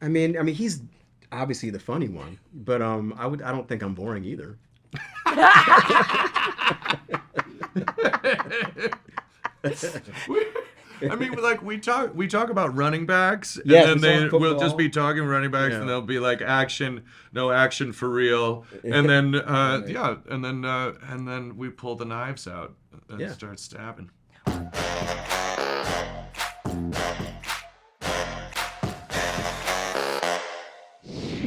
I mean, he's obviously the funny one, but I don't think I'm boring either. I mean, like we talk about running backs, and Yes, then we talk we'll just football. be talking running backs, and Yeah. they'll be like action, no action for real, and then Right. yeah, and then we pull the knives out and Yeah. start stabbing.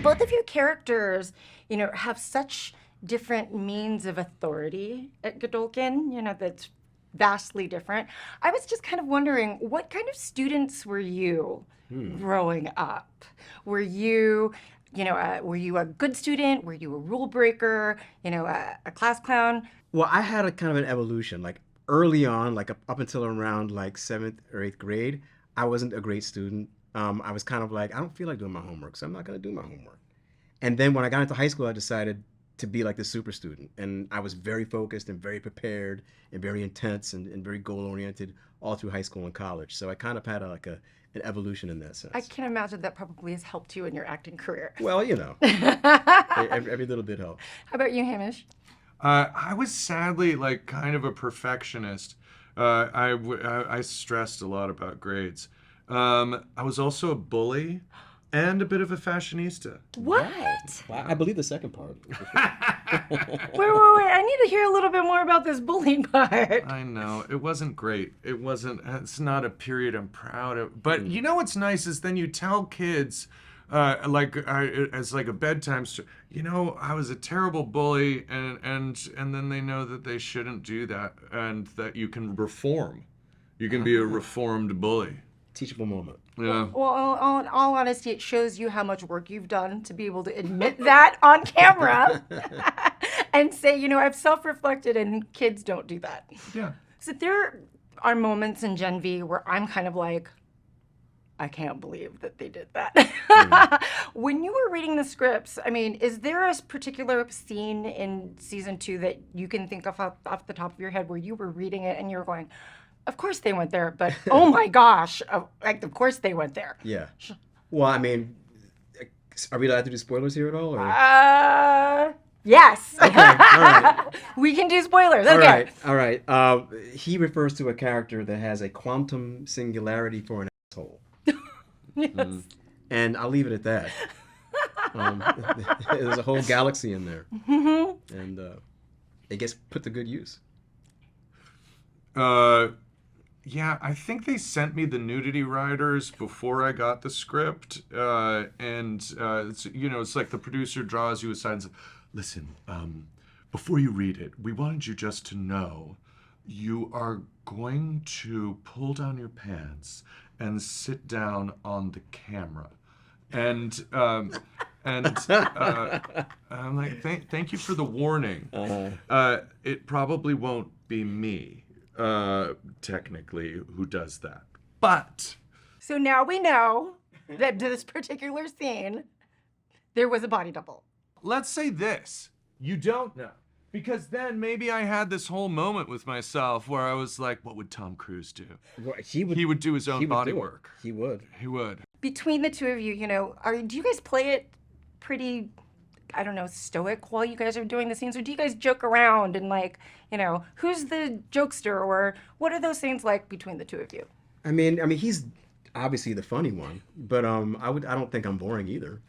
Both of your characters, have such different means of authority at Godolkin, that's vastly different. I was just kind of wondering, what kind of students were you growing up? Were you a good student? Were you a rule breaker? A class clown? Well, I had a kind of an evolution. Like early on, like up until around like seventh or eighth grade, I wasn't a great student. I was kind of like, I don't feel like doing my homework, so I'm not going to do my homework. And then when I got into high school, I decided to be like the super student. And I was very focused and very prepared and very intense and very goal oriented all through high school and college. So I kind of had an evolution in that sense. I can imagine that probably has helped you in your acting career. Well, every little bit helps. How about you, Hamish? I was sadly like kind of a perfectionist. I stressed a lot about grades. I was also a bully and a bit of a fashionista. What? Well, I believe the second part. Wait. I need to hear a little bit more about this bullying part. I know. It wasn't great. It's not a period I'm proud of. But you know what's nice is then you tell kids, as like a bedtime story, I was a terrible bully, and then they know that they shouldn't do that, and that you can reform. You can be a reformed bully. Teachable moment. Yeah. Well, in all honesty, it shows you how much work you've done to be able to admit that on camera and say, I've self-reflected and kids don't do that. Yeah. So there are moments in Gen V where I'm kind of like, I can't believe that they did that. When you were reading the scripts, is there a particular scene in season 2 that you can think of off the top of your head where you were reading it and you were going, of course they went there, but oh my gosh, of course they went there. Yeah. Well, are we allowed to do spoilers here at all? Yes. Okay, all right. We can do spoilers. Okay. All right. He refers to a character that has a quantum singularity for an asshole. Yes. And I'll leave it at that. There's a whole galaxy in there. Mm-hmm. And it gets put to good use. Yeah, I think they sent me the nudity riders before I got the script, it's like the producer draws you aside and says, "Listen, before you read it, we wanted you just to know you are going to pull down your pants and sit down on the camera." And I'm like, thank you for the warning. It probably won't be me. Technically, who does that. But So now we know that to this particular scene, there was a body double. let's say this. You don't know. Because then maybe I had this whole moment with myself where I was like, what would Tom Cruise do? He would do his own body work. He would. He would. Between the two of you, do you guys play it pretty, I don't know, stoic while you guys are doing the scenes? Or do you guys joke around and who's the jokester? Or what are those scenes like between the two of you? I mean, he's obviously the funny one, but I don't think I'm boring either.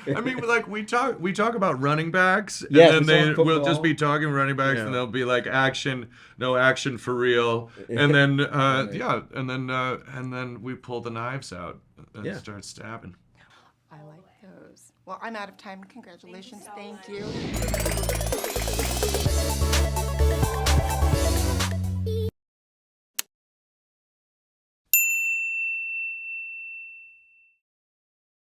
I mean, like we talk about running backs, Yes, and then we talk we'll just football. be talking running backs, Yeah. and they'll be like action, no action for real, and then and then we pull the knives out and start stabbing. I like those. Well, I'm out of time. Congratulations. Thank you.